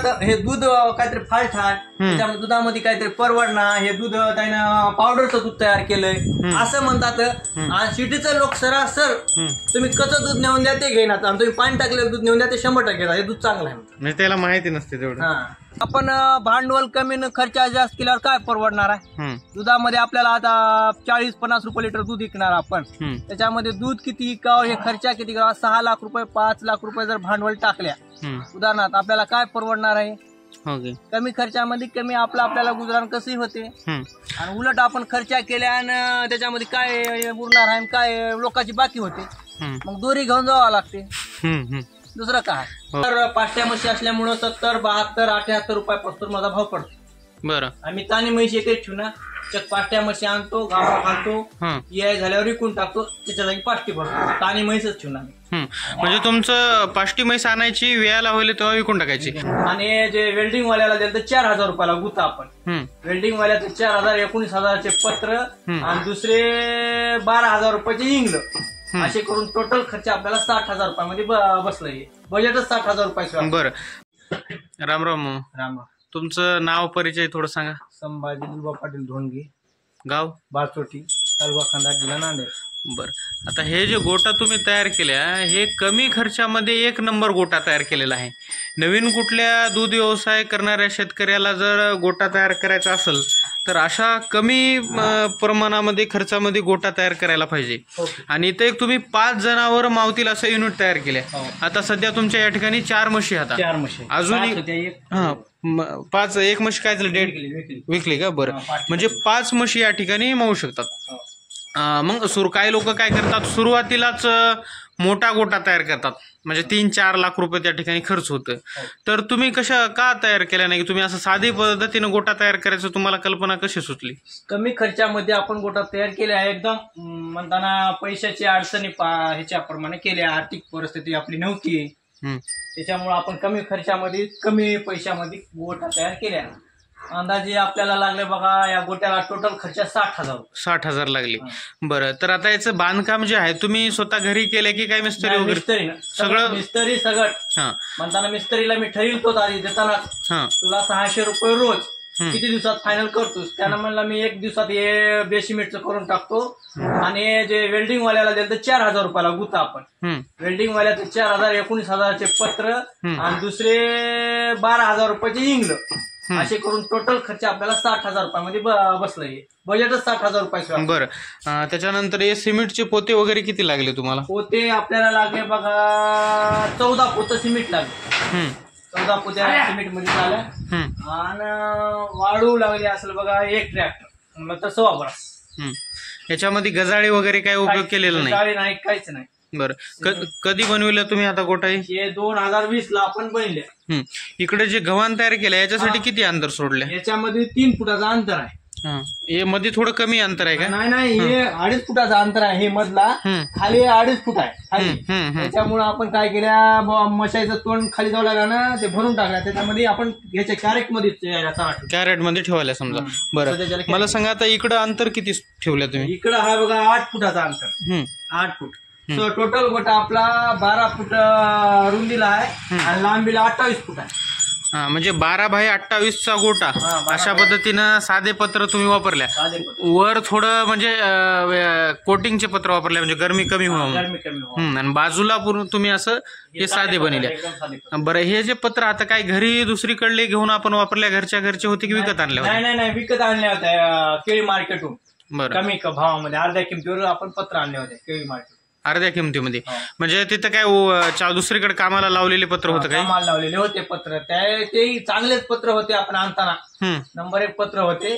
तर हे दूध काहीतरी फाल्ट आहे, त्याच्यामध्ये दुधामध्ये काहीतरी परवडणार, हे दूध त्यानं पावडरचं दूध तयार केलंय असं म्हणतात. आणि सिटीचं लोक सरासर तुम्ही कच्चं दूध नेऊन द्या ते घेणार, आणि तुम्ही पाणी टाकलेलं दूध नेऊन द्या ते 100% घेतात. हे दूध चांगलं आहे म्हणजे त्याला माहिती नसते तेवढं. आपण भांडवल कमी खर्च जास्त केल्यावर काय परवडणार आहे. दुधामध्ये आपल्याला आता 40-50 रुपये लिटर दूध विकणार आपण, त्याच्यामध्ये दूध किती विकावं, हे खर्च किती करावा, 6 लाख रुपये 5 लाख रुपये जर भांडवल टाकल्या उदाहरणार्थ आपल्याला काय परवडणार आहे. कमी खर्चामध्ये कमी आपल्याला गुजराण कसंही होते. आणि उलट आपण खर्च केल्या आणि त्याच्यामध्ये काय उरणार आहे, काय लोकांची बाकी होते, मग दोरी घेऊन जावं लागते. दुसरं काय तर पाष्ट्या म्हशी असल्यामुळं 70, 72, 78 रुपयापासून माझा भाव पडतो. बरं. आम्ही तानी म्हशी एकच ठेवू ना, पाष्ट्या म्हशी आणतो, गावा घालतो, याय झाल्यावर विकून टाकतो, त्याच्या जागी पाष्टी भरतो. तानी म्हैसच ठेवून आम्ही. म्हणजे तुमचं पाष्टी म्हैस आणायची वेळाला होईल तेव्हा विकून टाकायची. आणि जे वेल्डिंग वाल्याला दिलं तर 4000 रुपयाला गुता आपण. वेल्डिंग वाल्याचं 4000, 19,000चे पत्र आणि दुसरे 12,000 रुपयाचे इंगल, असे करून टोटल खर्च आपल्याला 60,000 रुपयामध्ये बसलाय. बजेटच 60,000 रुपये. बरं. राम राम. राम. तुमचं नाव परिचय थोडं सांगा. संभाजी दुलबा पाटील धोंडगे, गाव बाचोटी, तालुका खंडाळा, जिल्हा नांदेड. बर. आता हे जे गोटा तुम्ही तयार केल्या, हे कमी खर्चामध्ये 1 नंबर गोटा तयार केलेला आहे. नवीन कुठल्या दूध व्यवसाय करणाऱ्या शेतकऱ्याला जर गोटा तयार करायचा असेल तर अशा कमी प्रमाणामध्ये खर्चामध्ये गोटा तयार करायला पाहिजे. आणि इथे एक तुम्ही 5 जनावर मावतील असं युनिट तयार केले. आता सध्या तुमच्या या ठिकाणी 4 म्हशी आता, 4 म्हशी अजून 5, एक म्हशी काय झालं, डेट विकली का? बरं. म्हणजे 5 म्हशी या ठिकाणी मावू शकतात. मग काही लोक काय करतात, सुरुवातीलाच मोठा गोटा तयार करतात, म्हणजे 3-4 लाख रुपये त्या ठिकाणी खर्च होतं. तर तुम्ही का तयार केल्या नाही? तुम्ही असं साधी पद्धतीनं गोटा तयार करायचं तुम्हाला कल्पना कशी सुचली? कमी खर्चामध्ये आपण गोटा तयार केले आहे. एकदम म्हणताना पैशाची अडचणी ह्याच्याप्रमाणे केल्या, आर्थिक परिस्थिती आपली नव्हती, त्याच्यामुळे आपण कमी खर्चामध्ये कमी पैशामध्ये गोटा तयार केल्या. अंदाजे आपल्याला लागले बघा, या गोट्याला टोटल खर्च 60,000. 60,000 लागले. बरं. तर आता याचं बांधकाम जे आहे तुम्ही स्वतः घरी केलंय की काय मिस्त्री वगैरे? मिस्त्री सगळं मिस्त्री सगळं. म्हणताना मिस्त्रीला मी ठरवतो आधी देताना, तुला 600 रुपये रोज किती दिवसात फायनल करतोस. त्यानं म्हणला मी 1 दिवसात हे बेसिमेंटचं करून टाकतो. आणि जे वेल्डिंग वाल्याला दिलं तर 4000 रुपयाला गुता आपण. वेल्डिंग वाल्याचं 4000, 19,000चे पत्र आणि दुसरे 12,000 रुपयाचे इंगल, असे करून टोटल खर्च आपल्याला 60,000 रुपयामध्ये बसलाय. बजेटच 60,000 रुपये. बरं. त्याच्यानंतर हे सिमेंटचे पोते वगैरे किती लागले तुम्हाला? पोते आपल्याला लागले बघा 14 पोतं सिमेंट लागले. 14 पोत्या सिमेंट मध्ये झालं. आणि वाळू लागली असेल बघा 1 ट्रॅक्टर, म्हणलं तर 1.25 बरास. याच्यामध्ये गजाळी वगैरे काय उपयोग केलेला नाही? गजाळी नाही, काहीच नाही. बरं. कधी बनविलं तुम्ही आता गोटा? हे 2020 ला आपण बनले. इकडे जे गव्हाण तयार केलं याच्यासाठी किती अंतर सोडले? याच्यामध्ये 3 फुटाचं अंतर आहे. हे मध्ये थोडं कमी अंतर आहे का? नाही, हे 2.5 फुटाचं अंतर आहे. हे मधला खाली 2.5 फूट आहे खाली. त्याच्यामुळे आपण काय केल्या, मशाईचं तोंड खाली जाऊ लागला ना, ते भरून टाकलं. त्याच्यामध्ये आपण याच्या कॅरेट मध्ये ठेवायला समजा. बरं. मला सांगा आता इकडं अंतर किती ठेवलं तुम्ही? इकडं हा बघा 8 फुटाचं अंतर. 8 फूट. टोटल गोटा आपला 12 फूट रुंदीला आहे आणि लांबीला 28 फूट आहे. म्हणजे 12x28चा गोटा. अशा पद्धतीनं साधे पत्र तुम्ही वापरल्या. वर थोडं म्हणजे कोटिंगचे पत्र वापरले, म्हणजे गरमी कमी व्हावं. आणि बाजूला पूर्ण तुम्ही असं हे साधे बनले. बरं. हे जे पत्र आता काय घरी दुसरीकडले घेऊन आपण वापरल्या, घरच्या घरचे होते की विकत आणले होते? नाही, विकत आणल्या होत्या केळी मार्केटहून. बरं. कमी भावामध्ये अर्ध्या किमतीवर आपण पत्र आणले होते केळी मार्केट. अर्ध्या किमतीमध्ये? म्हणजे तिथं काय दुसरीकडे कामाला लावलेले पत्र होतं? काय कामाला लावलेले होते पत्र? ते चांगलेच पत्र होते. आपण आणताना नंबर 1 पत्र होते.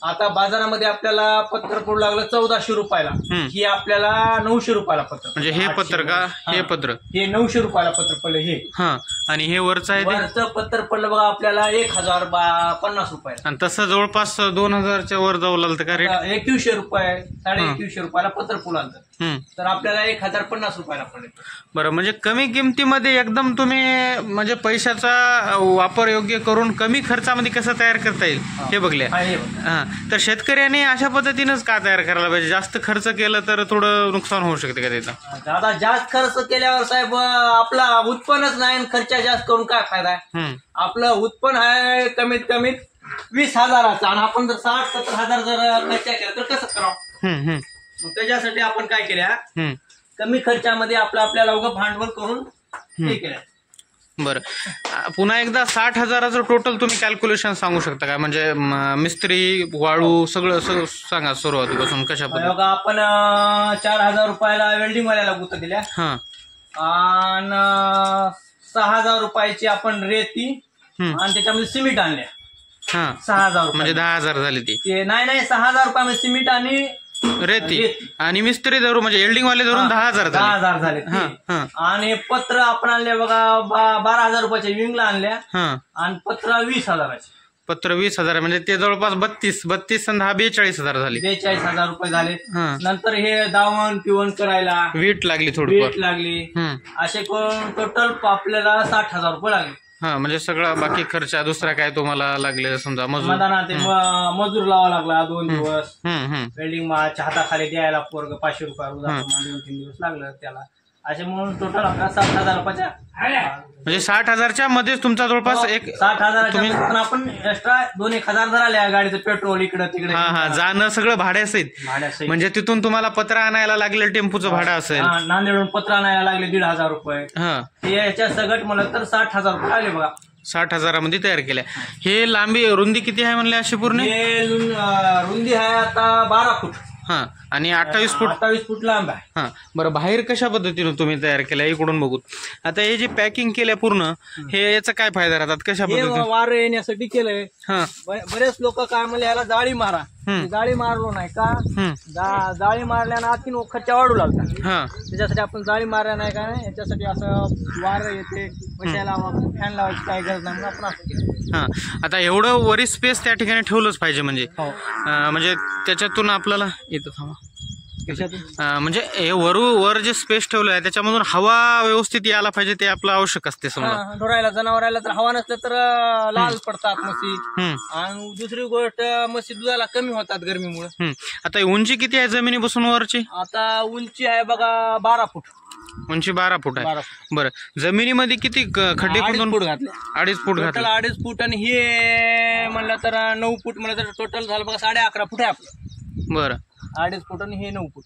आता बाजारामध्ये आपल्याला पत्र पडू लागलं 1400 रुपयाला. ही आपल्याला 900 रुपयाला पत्र. म्हणजे हे पत्र का? हे पत्र हे 900 रुपयाला पत्र पडलं हे. आणि हे वरचं आहे, वरचं पत्र पडलं बघा आपल्याला 1050 रुपयाला. आणि तसं जवळपास 2000च्या वर जाऊ लागलं का रेट? 2100 रुपये, 2150 रुपयाला पत्र फुलांचं. तर आपल्याला 1050 रुपयाला पडेल. बरं. म्हणजे कमी किमतीमध्ये एकदम तुम्ही म्हणजे पैशाचा वापर योग्य करून कमी खर्चामध्ये कसं तयार तयार करता येईल हे बघले. हा, तर शेतकऱ्याने अशा पद्धतीनंच का तयार करायला पाहिजे? जास्त खर्च केलं तर थोडं नुकसान होऊ शकते का त्याचं? आता जास्त खर्च केल्यावर साहेब आपला उत्पन्नच नाही, खर्च जास्त करून काय फायदा आहे? आपलं उत्पन्न आहे कमीत कमी 20,000चं आणि आपण जर 60-70,000 जर खर्च केला तर कसं करावं? मग त्याच्यासाठी आपण काय केल्या, कमी खर्चामध्ये आपल्याला उगं भांडवल करून हे केलं. बरं, पुन्हा एकदा 60,000चं टोटल तुम्ही कॅल्क्युलेशन सांगू शकता का? म्हणजे मिस्त्री, वाळू सगळं सांगा सुरुवातीपासून कशा पद्धतीने. बघा, आपण 4,000 रुपयाला वेल्डिंग वाल्याला गुत दिल्या आणि 6,000 रुपयाची आपण रेती आणि त्याच्यामध्ये सिमेंट आणल्या. 6,000 म्हणजे 10,000 झाले ते? नाही, 6,000 रुपयामध्ये सिमेंट आणि रेती आणि मिस्त्री धरून म्हणजे एल्डिंग वाले धरून 10,000 झाले. आणि पत्र आपण आणले बघा 12,000 रुपयाच्या विंगला आणल्या आणि पत्र 20,000चे. पत्र 20,000 म्हणजे ते जवळपास 32 आणि 42,000 झाले. 42,000 रुपये झाले. नंतर हे दावण पिवण करायला वीट लागली, थोडी वीट लागली, असे करून टोटल आपल्याला 60,000 रुपये लागले. म्हणजे सगळा बाकी खर्च दुसरा काय तुम्हाला लागले समजा मजूर लावा लागला 2 दिवस, वेल्डिंग हाताखाली द्यायला पोरग 500 रुपये रोज 2-3 दिवस लागलं त्याला, असे म्हणून टोटल आपला 60,000 रुपयाच्या. म्हणजे 60,000च्या मध्येच तुमचा जवळपास 60,000 आपण एक्स्ट्रा 2-1 हजार जर आल्या गाडीचं पेट्रोल इकडं तिकडे जाणं सगळं भाड्यासहित. म्हणजे तिथून तुम्हाला पत्र आणायला लागले, टेम्पोचं भाडं असेल, नांदेडून पत्र आणायला लागले 1,500 रुपये, याच्या सगट म्हणलं तर 60,000 रुपये आले बघा. 60,000मध्ये तयार केल्या. हे लांबी रुंदी किती आहे म्हणले अशी पूर्ण? रुंदी आहे आता 12 फूट आणि 28 फूट लांब आहे. बरं, बाहेर कशा पद्धतीने तुम्ही तयार केल्या इकडून बघून? आता हे जे पॅकिंग केल्या पूर्ण, हे याचा काय फायदा राहतात? कशा पद्धतीने? वार येण्यासाठी केलंय. बरेच लोक काय म्हणले याला जाळी मारा, जाळी मारलो नाही का, जाळी मारल्यानं आतील खर्च वाढू लागला. त्याच्यासाठी आपण जाळी मारल्या नाही का, याच्यासाठी असं वार येते, फॅन लावायची काही गरज नाही, आपण असं केलं. आता एवढं वरी स्पेस त्या ठिकाणी ठेवलंच पाहिजे म्हणजे त्याच्यातून आपल्याला येतं म्हणजे हे वर जे स्पेस ठेवलं आहे त्याच्यामधून हवा व्यवस्थित यायला पाहिजे, ते आपलं आवश्यक असते. समजा ढोरायला जनावरायला तर हवा नसलं तर लाल पडतात म्हशी, आणि दुसरी गोष्ट म्हशी दुधाला कमी होतात गरमीमुळे. आता उंची किती आहे जमिनीपासून वरची? आता उंची आहे बघा 12 फूट. उंची 12 फूट आहे. बरं, जमिनीमध्ये किती खड्डे फूट घातले? 2.5 फूट घातले. 2.5 फूट आणि हे म्हणलं तर 9 फूट म्हणलं तर टोटल झालं बघा 11.5 फूट आहे आपलं. बरं, 2.5 फूट आणि हे 9 फूट.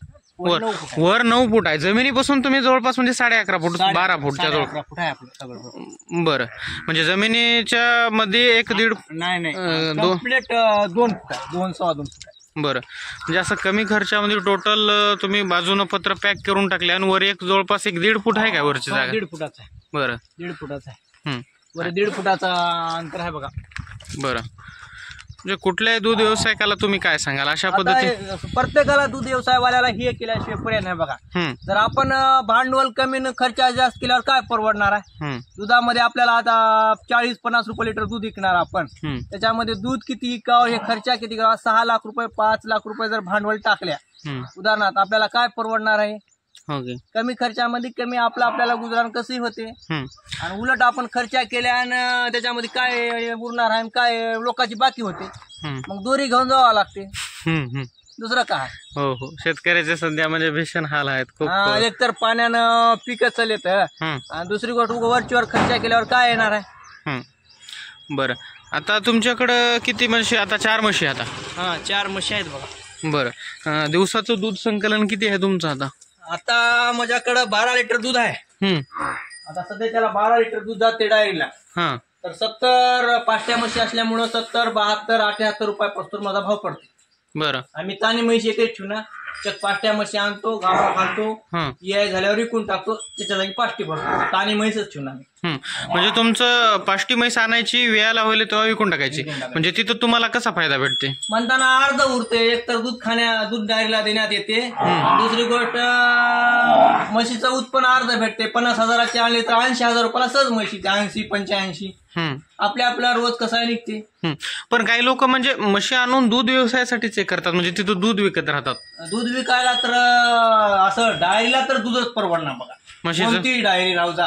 वर 9 फूट आहे. जमिनीपासून तुम्ही जवळपास म्हणजे 11.5 फूट, 12 फूटच्या जवळ फूट आहे आपलं सगळं. बरं, म्हणजे जमिनीच्या मध्ये 1-1.5 नाही कंप्लीट 2 फूट आहे, 2.25 फूट आहे. बरं, म्हणजे असं कमी खर्चामध्ये टोटल तुम्ही बाजूनं पत्र पॅक करून टाकले आणि वर एक जवळपास 1-1.5 फूट आहे का वरची जागा? 1.5 फुटाचा आहे. बरं, 1.5 फुटाचा आहे. वर 1.5 फुटाचा अंतर आहे बघा. बरं, म्हणजे कुठल्याही दूध व्यवसायिकाला तुम्ही काय सांगाल अशा पद्धतीने? प्रत्येकाला दूध व्यवसायवाल्याला हे केल्याशिवाय पर्याय नाही बघा. जर आपण भांडवल कमी खर्च जास्त केल्यावर काय परवडणार आहे? दुधामध्ये आपल्याला आता 40-50 रुपये लिटर दूध विकणार आपण, त्याच्यामध्ये दूध किती विकावं, हे खर्च किती करावा, 6 लाख रुपये 5 लाख रुपये जर भांडवल टाकल्या उदाहरणार्थ, आपल्याला काय परवडणार आहे? कमी खर्चामध्ये कमी आपल्याला गुजराण कसंही होते. आणि उलट आपण खर्च केल्या आणि त्याच्यामध्ये काय उरणार आहे, काय लोकांची बाकी होते, मग दोरी घेऊन जावं लागते, दुसरं काय. हो, शेतकऱ्याचे सध्या म्हणजे भीषण हाल आहेत खूप. एकतर पाण्यानं पीक चालत आणि दुसरी गोष्ट वरचीवर खर्च केल्यावर काय येणार आहे. बरं, आता तुमच्याकडं किती म्हशी? आता 4 म्हशी. आता 4 म्हशी आहेत बघा. बरं, दिवसाचं दूध संकलन किती आहे तुमचं? आता माझ्याकडं 12 लिटर दूध आहे. आता सध्या त्याला 12 लिटर दूध जाते डायरीला. तर 70 पाष्ट्या म्हशी असल्यामुळं 70, 72, 78 रुपयापासून माझा भाव पडतो. बरं, आम्ही तानी म्हशी एक ठेवू ना, पाष्ट्या म्हशी आणतो, गावा घालतो, याय झाल्यावर विकून टाकतो, त्याच्या जागी पाष्टी भरतो. तानी म्हैसच ठेवून आम्ही. म्हणजे तुमचं पाष्टी म्हैस आणायची वेळेला होईल तेव्हा विकून टाकायची, म्हणजे तिथं तुम्हाला कसा फायदा भेटते? म्हणताना अर्ध उरते. एकतर दूध डायरीला देण्यात येते, दुसरी गोष्ट म्हशीचं उत्पन्न अर्ध भेटते. 50,000चे आणले तर 80,000 रुपयाला सहज म्हशीचे 80-85 आपल्या रोज कसा निघते. पण काही लोक म्हणजे म्हशी आणून दूध व्यवसायासाठीच हे करतात, म्हणजे तिथं दूध विकत राहतात. दूध विकायला तर असं डायरीला तर दूधच परवडणार बघा. कोणती डायरी राहू जा,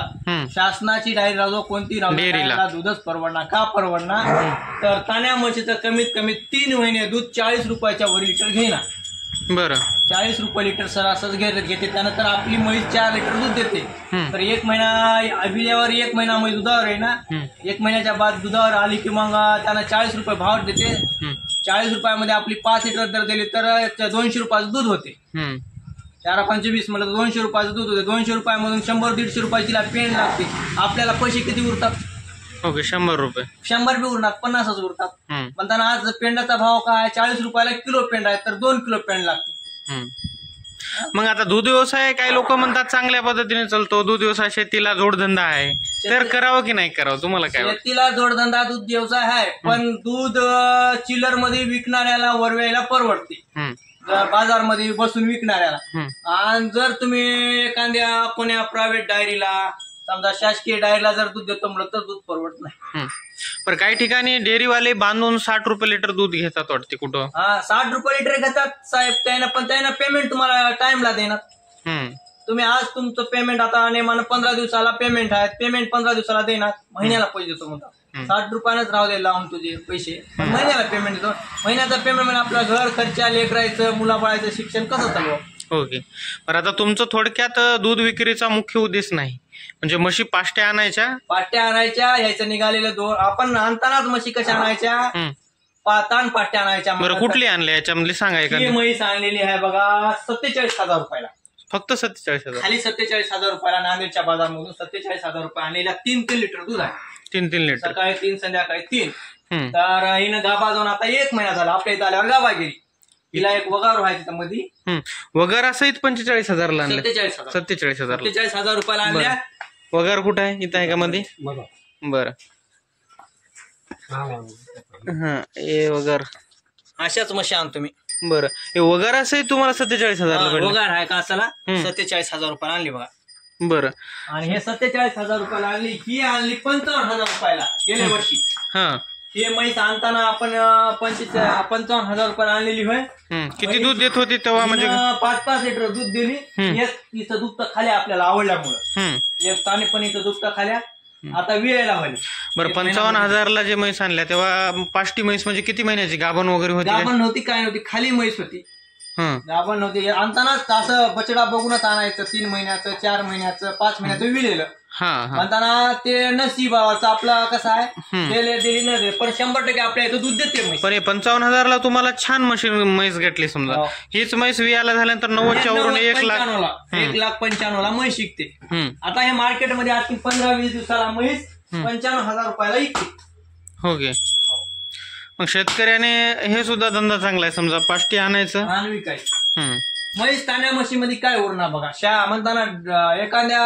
शासनाची कुणाची डायरी राहतो कोणती राहतो दूधच परवडणार का परवडणार तर ताण्या म्हशीचं कमीत कमी 3 महिने दूध 40 रुपयाच्या वर लिटर घेणार. बरं 40 रुपये लिटर सरासरी घेते. त्यानंतर आपली म्हैस 4 लिटर दूध देते. तर 1 महिना अभिल्यावर 1 महिना म्हैस दुधावर आहे ना. 1 महिन्याच्या बाद दुधावर आली की मग त्यांना 40 रुपये भाव देते. 40 रुपयामध्ये आपली 5 लिटर जर दिली तर 200 रुपयाचं दूध होते. 4-5-20 म्हणलं तर 200 रुपयाचं दूध होते. 200 रुपयामधून 100-150 रुपयाची पेंड लागते. आपल्याला पैसे किती उरतात? ओके 100 रुपये. 100 बी उरणार 50च उरतात. म्हणताना आज पेंडाचा भाव काय 40 रुपयाला किलो पेंड आहे तर 2 किलो पेंड लागते. मग आता दूध व्यवसाय काही लोक म्हणतात चांगल्या पद्धतीने चालतो, दूध व्यवसाय शेतीला जोडधंदा आहे, तर करावं की नाही करावं? तुम्हाला काय वाटतं? शेतीला जोडधंदा दूध व्यवसाय आहे, पण दूध चिलर मध्ये विकणाऱ्याला वरवेळेला परवडते, बाजारमध्ये बसून विकणाऱ्याला. आणि जर तुम्ही एखाद्या कोण्या प्रायव्हेट डायरीला समजा शासकीय डायरीला जर दूध देतो म्हणलं तर दूध परवडत नाही. पण काही ठिकाणी डेअरीवाले बांधून 60 रुपये लिटर दूध घेतात वाटते कुठं. 60 रुपये लिटर घेतात साहेब त्यानं, पण त्यानं पेमेंट तुम्हाला टाइमला देणार. तुम्ही आज तुमचं पेमेंट आता नेमानं 15 दिवसाला पेमेंट आहे, पेमेंट 15 दिवसाला देणार, महिन्याला पैसे देतो म्हणतात. 60 रुपयानंच राहू दे लावून तुझे पैसे, पण महिन्याला पेमेंट देतो. महिन्याचा पेमेंट म्हणजे आपलं घर खर्च, लेकरायचं, मुलाबाळाचं शिक्षण कसं चालू. ओके. पण आता तुमचं थोडक्यात दूध विक्रीचा मुख्य उद्देश नाही, म्हणजे म्हशी पाष्ट्या आणायच्या ह्याचं निघालेलं आपण आणतानाच म्हशी कशा आणायच्या, ताण पाट्या आणायच्या. बरं कुठली आणल्या याच्यामध्ये सांगा. ही म्हैस आणलेली आहे बघा 47,000 रुपयाला. फक्त 47,000 खाली 47,000 रुपयाला नांदेडच्या बाजारमधून 47,000 रुपये आणलेल्या 3 लिटर दूध आहे. 3 लिटर सकाळी 3 संध्याकाळी 3. तर हिनं गाभा जाऊन आता 1 महिना झाला. आपल्या इथं आल्यावर गाभा गेली. तिला एक वगार व्हायची मध्ये वगार सहित 45,000ला आणलं. 47,000 रुपयाला आणल्या. वगार कुठं आहे? इथं आहे का मध्ये? बरं हे वगार अशाच म्हशी आणतो मी. बरं हे वगार सहित तुम्हाला 47,000 वगार आहे का असाला 47,000 रुपयाला आणली बघा. बरं आणि हे 47,000 रुपयाला आणली. ही आणली 55,000 रुपयाला गेल्या वर्षी. हे म्हैस आणताना आपण 55,000 रुपयाला आणलेली होय. किती दूध देत होती तेव्हा? म्हणजे 5-5 लिटर दूध दिली. तिचं दूध तर खाल्या आपल्याला आवडल्यामुळं. एक ताने पण इथं दूध तर खाल्या. आता वेळेला व्हायला. बरं 55,000ला जे म्हैस आणल्या तेव्हा पाष्टी म्हैस म्हणजे किती महिन्याची? गाभण वगैरे होती? गाभण नव्हती, काय नव्हती, खाली म्हैस होती. गाभण नव्हती. आणतानाच असं बछडा बघूनच आणायचं. 3 महिन्याचं, 4 महिन्याचं, 5 महिन्याचं विळेलं. म्हणताना ते नशिबाचं आपलं कसं आहे, दिली न दे, पण 100% आपल्या इथं दूध देते म्हैस. पण 55,000ला तुम्हाला छान म्हैस घेतली. समजा हीच म्हैस वियाला झाल्यानंतर 90च्या वरून 1,95,000ला म्हैस शिकते. आता हे मार्केटमध्ये आणखी 15-20 दिवसाला म्हैस 55,000 रुपयाला विकते. हो गे. मग शेतकऱ्याने हे सुद्धा धंदा चांगला आहे. समजा पाष्टी आणायचं आणि विकायचं. म्हैस ताण्या म्हशीमध्ये काय उरणार बघा. म्हणताना एखाद्या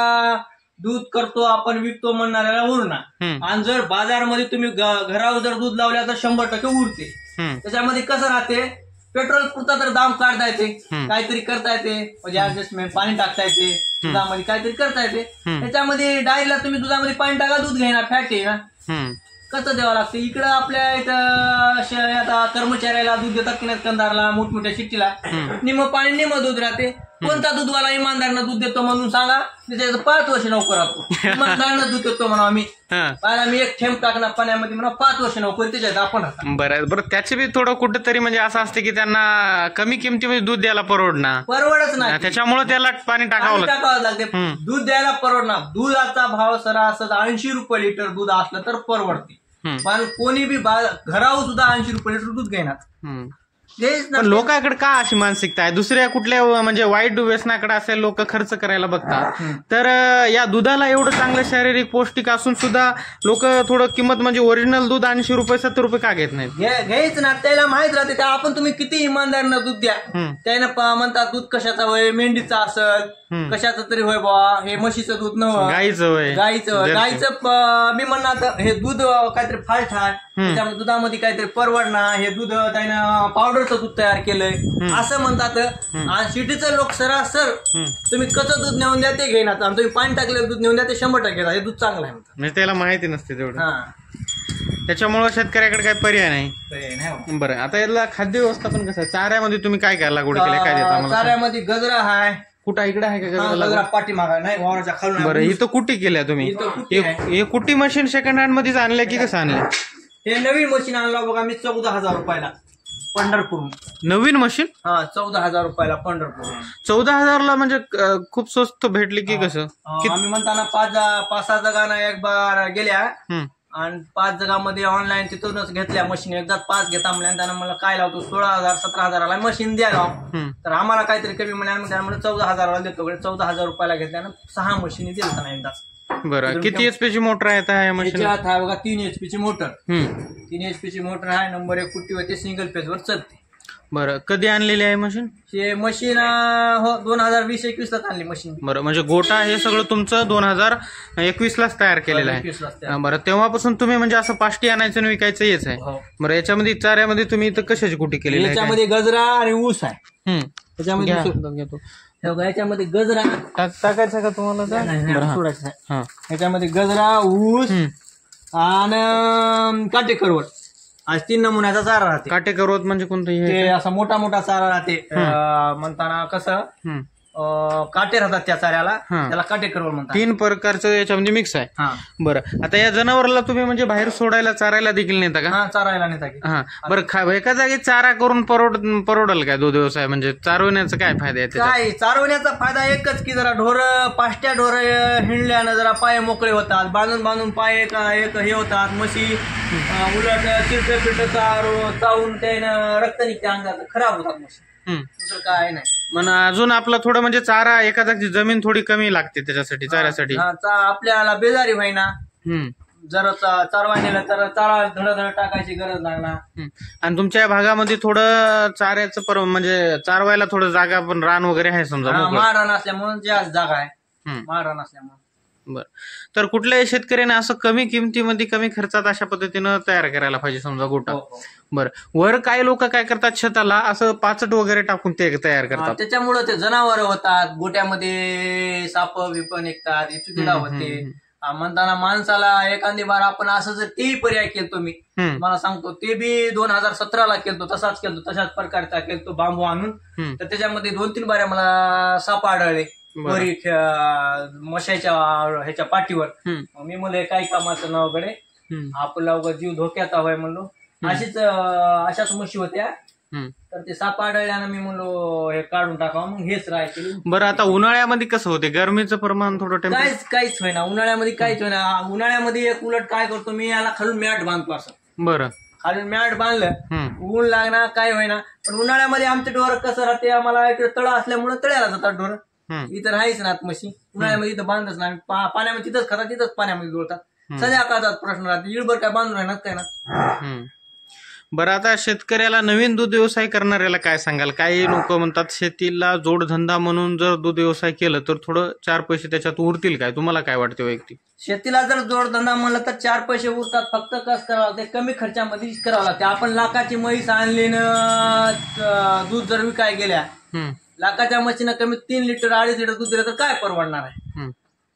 दूध करतो आपण विकतो म्हणणाऱ्याला उरणार. आणि जर बाजारमध्ये तुम्ही घरावर जर दूध लावल्या तर 100% उरते. त्याच्यामध्ये कसं राहते, पेट्रोल पुरता तर दाम काढता येते, काहीतरी करता येते, म्हणजे ऍडजस्टमेंट पाणी टाकता येते, दुधामध्ये काहीतरी करता येते. त्याच्यामध्ये डायरीला तुम्ही दुधामध्ये पाणी टाका, दूध घेणार, फॅट आहे ना, कसं द्यावं लागतं. इकडं आपल्या इथं आता कर्मचाऱ्याला दूध देतात की नाही, कंदारला, मोठमोठ्या शिट्टीला निम पाणी निम दूध राहते. कोणता दूधवाला इमानदारनं दूध देतो म्हणून सांगा, त्याचं 5 वर्ष नोकर राहतो. इमानदारनं दूध देतो म्हणा आम्ही, पाहिला मी 1 थेंब टाकणार पाण्यामध्ये म्हणा 5 वर्ष नोकर, त्याच्यात आपण राहतो. बरं त्याचे बी थोडं कुठंतरी म्हणजे असं असते की त्यांना कमी किमतीमध्ये दूध द्यायला परवडच नाही, त्याच्यामुळे त्याला पाणी टाकावं लागते. दूध द्यायला परवडणार. दुधाचा भाव सरासरी 80 रुपये लिटर दूध असलं तर परवडते. पण कोणी बी घरावर सुद्धा 80 रुपये लिटर दूध घेणार. पण लोकांकडे का अशी मानसिकता आहे? दुसऱ्या कुठल्या म्हणजे वाईट व्यसनाकडे असे लोक खर्च करायला बघतात, तर या दुधाला एवढं चांगलं शारीरिक पौष्टिक असून सुद्धा लोक थोडं किंमत म्हणजे ओरिजिनल दूध 80 रुपये 70 रुपये का घेत नाहीत? घ्यायच ना, त्याला माहित राहते. त्या आपण तुम्ही किती इमानदारीनं दूध द्या, त्यानं म्हणतात दूध कशाचा होय, मेंढीचा असेल, कशाचं तरी होय बा, हे म्हशीचं दूध नव्हतं, गाईचं होय, गाईचं मी म्हणणार हे दूध काहीतरी फाल्ट आहे, त्याच्यामध्ये दुधामध्ये काहीतरी परवडणार, हे दूध त्यानं पावडरचं दूध तयार केलंय असं म्हणतात. आणि सिटीचं लोक सरासर तुम्ही कच्चं दूध नेऊन द्या ते घेणार, आणि तुम्ही पाणी टाकलेलं दूध नेऊन द्या ते 100% हे दूध चांगलं आहे म्हणतात. म्हणजे त्याला माहिती नसते तेवढं. त्याच्यामुळे शेतकऱ्याकडे काही पर्याय नाही. बरं आता याला खाद्य व्यवस्थापन कसं आहे? चाऱ्यामध्ये तुम्ही काय काय लागवड केलं, काय देता? चाऱ्यामध्ये गजरा आहे, कुठं इकडे आहे का हा, गजरा? गजरा पाठीमागा नाही, वावराच्या खालून आहे. बरं, इथं कुट्टी केल्या तुम्ही? इथं कुट्टी आहे. हे कुट्टी मशीन सेकंड हँड मध्येच आणलंय की कसं आणलंय? हे नवीन मशीन आणलं बघा मी 14,000 रुपयाला पंढरपूर. नवीन मशीन? हा, 14,000 रुपयाला पंढरपूर. 14,000ला म्हणजे खूप स्वस्त भेटली की कसं? आम्ही म्हणताना 5-6 जगांना एक बार गेल्या हम्म. आणि 5 जगामध्ये ऑनलाईन तिथूनच घेतल्या मशीन. एकदा 5 घेता म्हणल्या त्यानं मला काय लावतो 16,000-17,000ला मशीन द्यायला. तर आम्हाला काहीतरी कमी म्हणाल त्यामुळे 14,000ला देतो. 14,000 रुपयाला घेतल्यानं 6 मशीन दिल्या त्यांना एकदा. बरं, किती एचपीची मोटर आहे आता या मशीन? याच्यात आहे बघा 3 HP ची मोटर. 3 HP ची मोटर आहे. नंबर 1 कुट्टी होते, सिंगल फेज वर चालते. बरं, कधी आणलेली आहे मशीन? हे मशीन 2020-21 ला आणली मशीन. बरं, म्हणजे गोटा हे सगळं तुमचं 2021लाच तयार केलेलं आहे. 21 ला. बरं, तेव्हापासून तुम्ही म्हणजे असं पाष्टी आणायचं आणि विकायचं हेच आहे. हो. बरं, याच्यामध्ये चाऱ्यामध्ये तुम्ही इथं कशाची कुटी केलेली आहे? याच्यामध्ये गजरा आणि ऊस आहे. हम्म. त्याच्यामध्ये घेतो. हे बघा, याच्यामध्ये गजरा टाकायचं का तुम्हाला? सोडायचं आहे. हा. याच्यामध्ये गजरा, ऊस आणि काटेकरवट आज 3 नमुन्याचा चारा राहते. काटेकरवत म्हणजे कोणतं हे? ते असा मोठा मोठा चारा राहते. म्हणताना कसं काटे राहतात त्या चाऱ्याला, त्याला काटेकरवट म्हणतात. 3 प्रकारचं याच्यामध्ये मिक्स आहे. हा. बरं, आता या जनावराला तुम्ही म्हणजे बाहेर सोडायला चारायला देखील नेता का? हा, चारायला नेता की. हा. बरं, एका जागी चारा करून परवडल काय दूध व्यवसाय? म्हणजे चारवण्याचा काय फायदा आहे त्याच्यात? काय चारवण्याचा फायदा एकच की जरा पाष्ट्या ढोर हिंडल्यानं जरा पाय मोकळे होतात. बांधून पाय एक हे होतात. म्हशी उलट चिरट पिरट चावून त्यानं रक्त निघते अंगात, खराब होतात म्हशी. दुसरं काय नाही. मग अजून आपला थोडं म्हणजे चारा एका जागी जमीन थोडी कमी लागते त्याच्यासाठी, चाऱ्यासाठी. आपल्याला बेजारी व्हायना. जर चारवा नेलं तर चारा धड टाकायची गरज लागणार. आणि तुमच्या या भागामध्ये थोडं चाऱ्याचं म्हणजे चारवायला थोडं जागा पण रान वगैरे आहे समजा? महाराण असल्यामुळे जास्त जागा आहे. महाराण असल्यामुळे. बरं, तर कुठल्याही शेतकऱ्याने असं कमी किमतीमध्ये कमी खर्चात अशा पद्धतीनं तयार करायला पाहिजे समजा गोटा. बरं, वर काही लोक काय करतात, छताला असं पाचट वगैरे टाकून ते तयार करतात. त्याच्यामुळे ते जनावर होतात. गोट्यामध्ये साप बिप निघतात, चुकीला होते. म्हणताना माणसाला एखादी बार आपण असं जर तेही पर्याय केलतो, मी मला सांगतो ते बी 2017ला केलतो. तशाच प्रकारचा केलतो बांबू आणून. तर त्याच्यामध्ये 2-3 बाऱ्या मला साप आढळले वरी मशाच्या ह्याच्या पाठीवर. मी म्हणलं काही कामाचं नाव कडे आपला उगाच जीव धोक्याचा होय म्हणलो. अशाच म्हशी होत्या. तर ते साप आढळल्यानं मी म्हणलो हे काढून टाकावं, मग हेच राहायचे. बरं, आता उन्हाळ्यामध्ये कसं होते? गरमीचं प्रमाण थोडं काहीच होईना उन्हाळ्यामध्ये, काहीच होईना. उन्हाळ्यामध्ये एक उलट काय करतो मी, याला खालून मॅट बांधतो असं. बरं, खालून मॅट बांधलं, ऊन लागणार काय होईना. पण उन्हाळ्यामध्ये आमचे ढोर कसं राहते, आम्हाला इकडे तळ असल्यामुळे तळ्याला जातात ढोर. इथं राहायच ना म्हशी. उन्हाळ्यामध्ये इथं बांधच नाही. पाण्यामध्ये तिथंच खातात, तिथंच पाण्यामध्ये जोडतात. संध्याकाळचा प्रश्न राहते. इळभर काय बांधून राहणार काय ना. बरं, आता शेतकऱ्याला नवीन दूध व्यवसाय करणाऱ्याला काय सांगाल? काही लोक म्हणतात शेतीला जोडधंदा म्हणून जर दूध व्यवसाय केलं तर थोडं 4 पैसे त्याच्यात उरतील काय? तुम्हाला काय वाटते वैयक्तिक? शेतीला जर जोडधंदा म्हणलं तर 4 पैसे उरतात. फक्त कसं करावं लागते, कमी खर्चामध्ये करावं लागते. आपण लाखाची म्हैस आणली दूध जर विकाय गेल्या, लाखाच्या म्हशीनं कमी 3 लिटर 2.5 लिटर दूध दिलं तर काय परवडणार आहे?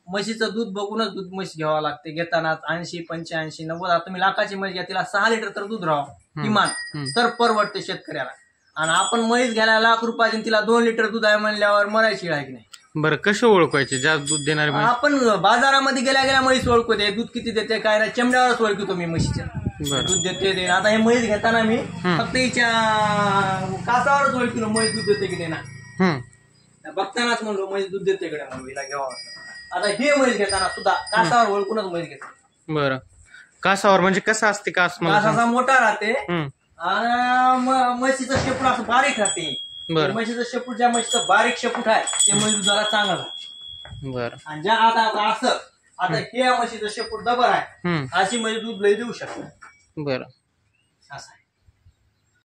म्हशीचं दूध बघूनच दूध म्हशी घ्यावं लागते. घेताना 80, 85, 90. तुम्ही लाखाची म्हैस घ्या, तिला 6 लिटर तर दूध राहावं किमान, तर परवडते शेतकऱ्याला. आणि आपण म्हैस घ्यायला लाख रुपयाची तिला 2 लिटर दूध आहे म्हणल्यावर मरायची आहे की नाही? बरं, कसं ओळखायचे जास्त दूध देणारे? आपण बाजारामध्ये गेल्या म्हैस ओळखते. दूध किती देते काय नाही, चमड्यावरच ओळखतो मी म्हशीच्या. दूध देते. आता हे म्हैस घेताना मी फक्त हिच्या कासावरच ओळखलो म्हैस दूध देते की नाही ना. बघतानाच म्हणलो म्हैस दूध देते कडे म्हणून हिला घ्यावं. आता हे म्हैस घेताना सुद्धा कासावर ओळखूनच म्हैस घेते. बरं, कासावर म्हणजे कसं असते? कास असा मोठा राहते आणि म्हशीचं शेपूट असं बारीक राहते. म्हशीचं शेपूट, ज्या म्हशीचं बारीक शेपूट आहे ते म्हैस दुधाला चांगलं राहते. बरं, आणि ज्या आता असं आता हे म्हशीचं शेपूट दबर आहे, अशी म्हैस दूध लई देऊ शकते. बरं, असं आहे.